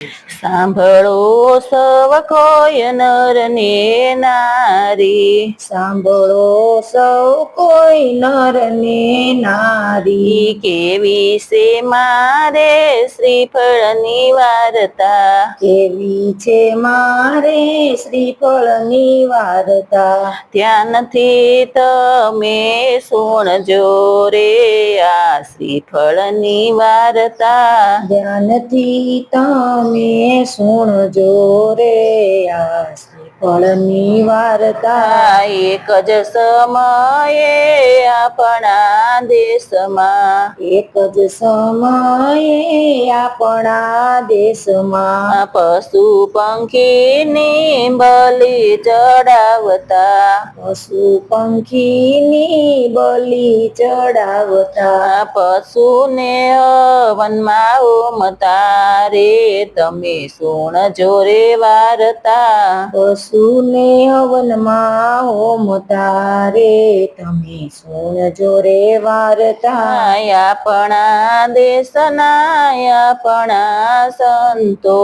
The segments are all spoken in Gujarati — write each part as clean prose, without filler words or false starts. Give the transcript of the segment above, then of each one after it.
સાંભળો સૌ કોઈ નર ને નારી, સાંભળો સૌ કોઈ નર ને નારી, કેવી છે મારે શ્રીફળની વાર્તા, કેવી છે મારે શ્રીફળની વાર્તા, ધ્યાનથી તમે સુણજો રે આ શ્રીફળની વાર્તા, ધ્યાનથી તમે સુણજો રે આ શ્રીફળની વાર્તા. એક જ સમયે આપણા દેશમાં, એક જ સમયે આપણા દેશમાં, પશુ પંખીની બલિ ચડાવતા, પશુ પંખીની બલિ ચડાવતા, પશુને વનમાં હોમતા રે તમે સુણજો રે વાર્તા, પશુને હવનમાં હોમતા રે તમે સુણજો રે વાર્તા. આપણા દેશના આપણા સંતો,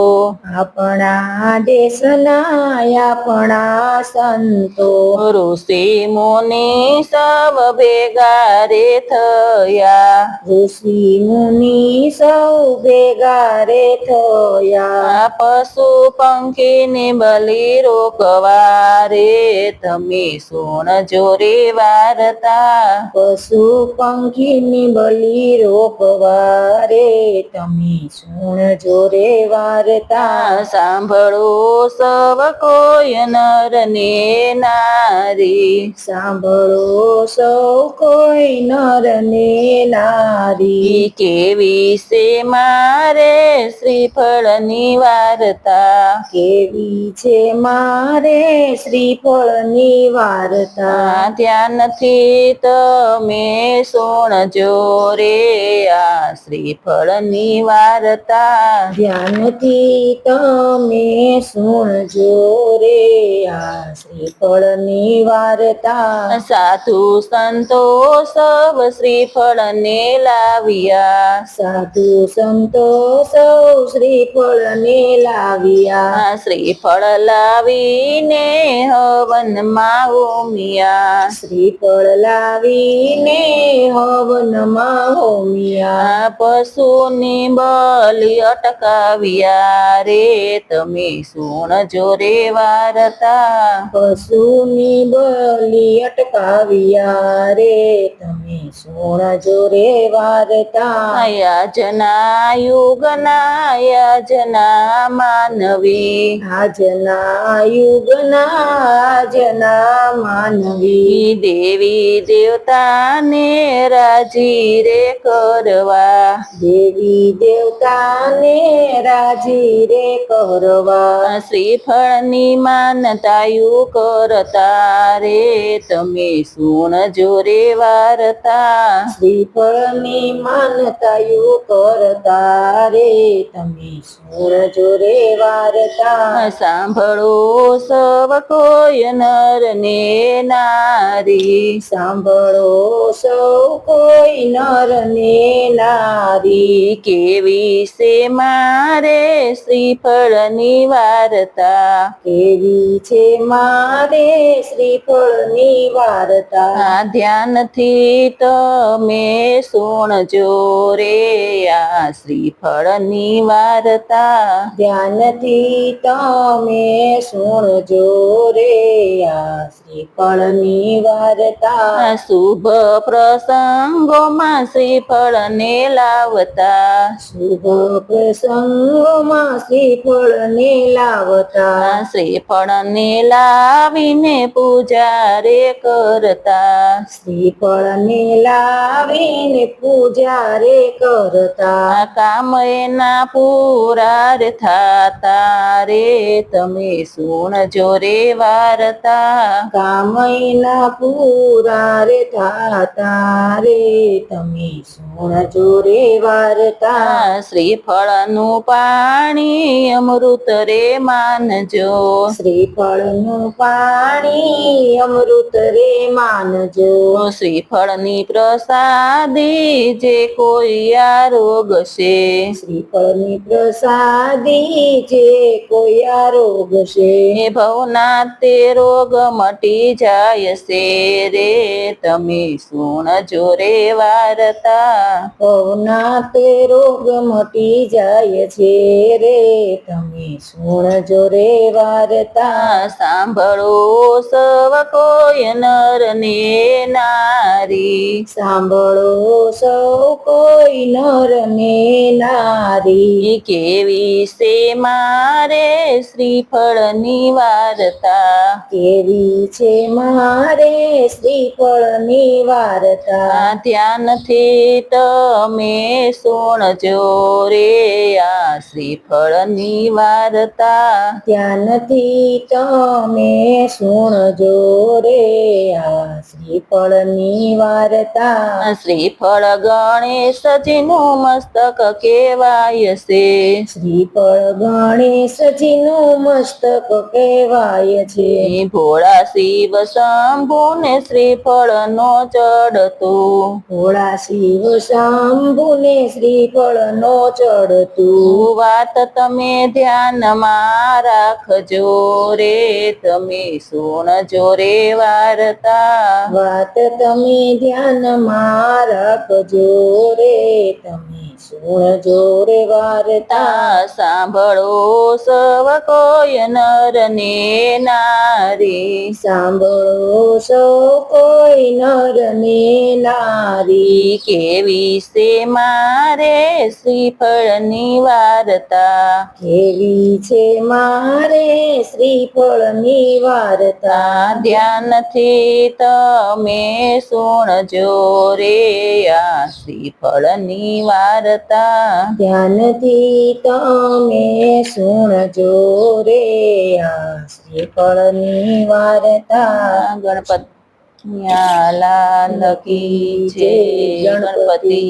આપણા દેશના આપણા સંતો, ઋષિ મુનિ સૌ ભેગા રે થયા, ઋષિ મુનિ સૌ ભેગા રે થયા, પશુ પંખીને બલિ રોકવા રે તમે સુણજો રે વાર્તા, પશુ પંખીની બલિ રોકવા રે તમે સુણજો રે વાર્તા. સાંભળો સૌ કોઈ નર ને નારી, સાંભળો સૌ કોઈ નર ને નારી, કેવી છે મારે શ્રીફળની વાર્તા, કેવી છે મારે શ્રીફળની વાર્તા. ધ્યાનથી તમે સુણજો રે આ શ્રીફળની વાર્તા, ધ્યાનથી તમે સુણજો રે આ શ્રીફળની વાર્તા. સાધુ સંતો સૌ શ્રીફળને લાવ્યા, સાધુ સંતો સૌ શ્રીફળને લાવ્યા, શ્રીફળ લાવીને હવનમાં હોમિયા, શ્રીફળ લાવીને હવનમાં હોમિયા, પશુની બલિ અટકાવ્યા રે તમે સુણજો રે વાર્તા, પશુની બલિ અટકાવ્યા રે તમે સુણજો રે વાર્તા. યાજના યુગના યાજના માનવી, આજના યુગના આજના માનવી, દેવી દેવતાને રાજી રે કરવા, દેવી દેવતાને રાજી રે કરવા, શ્રીફળની માનતાયું કરતા રે તમે સુણજો રે વાર્તા, શ્રીફળની માનતાયું કરતા રે તમે સુણજો રે વાર્તા. સાંભળો સૌ કોઈ નર ને નારી, સાંભળો સૌ કોઈ નર ને નારી, કેવી છે મારે શ્રીફળની વાર્તા, કેવી છે મારે શ્રીફળની વાર્તા. ધ્યાનથી તમે સુણજો રે આ શ્રીફળની વાર્તા, ધ્યાનથી તમે સુણજો રે આ શ્રીફળની વાર્તા. શુભ પ્રસંગોમાં શ્રીફળને લાવતા, શુભ પ્રસંગોમાં શ્રીફળને લાવતા, શ્રીફળને લાવીને પૂજા રે કરતા, શ્રીફળને લાવીને પૂજા રે કરતા, કામ એના પૂરા રે થાતા રે તમે સુણજો રે વાર્તા, કામયના પૂરા રે થાતા રે તમે સુણજો રે વાર્તા. શ્રીફળનું પાણી અમૃત રે માનજો, શ્રીફળનું પાણી અમૃત રે માનજો શ્રીફળની પ્રસાદી જે કોઈ આરોગશે શ્રીફળની પ્રસાદી જે કોઈ આરોગશે એ ભવના તે રોગ મટી જાય છે રે તમે સુણજો રે વાર્તા ભવના તે રોગ મટી જાય છે રે તમે સુણજો રે વાર્તા સાંભળો સવ કોઈ નર ને નારી સાંભળો સૌ કોઈ નર ને નારી કેવી છે મારે શ્રીફળની વાર્તા કેવી છે મારે શ્રીફળની વાર્તા ધ્યાનથી તમે સુણજો રે આ શ્રીફળની વાર્તા ધ્યાનથી તમે સુણજો રે આ શ્રીફળની વાર્તા શ્રીફળ ગણેશજીનું મસ્તક કહેવાય છે શ્રીફળ ગણેશજીનું મસ્તક કહેવાય છે ભોળા શિવ શંભુને શ્રીફળ નો ચડતું ભોળા શિવ શંભુને શ્રીફળ નો ચડતું વાત તમે ધ્યાનમાં રાખજો રે તમે સુણજો રે વાર્તા વાત તમે ધ્યાનમાં રાખજો રે તમે સુણજો રે વાર્તા સાંભળો સવ કોઈ નર ને નારી સાંભળો સૌ કોઈ નર ને નારી કેવી છે મારે શ્રીફળની વાર્તા કેવી છે મારે શ્રીફળની વાર્તા ધ્યાનથી તમે સુણજો રે આ શ્રીફળની વાર્તા ધ્યાનથી તમે સુણજો રે આ શ્રીફળની વાર્તા ગણપતિ લાલ કી જય ગણપતિ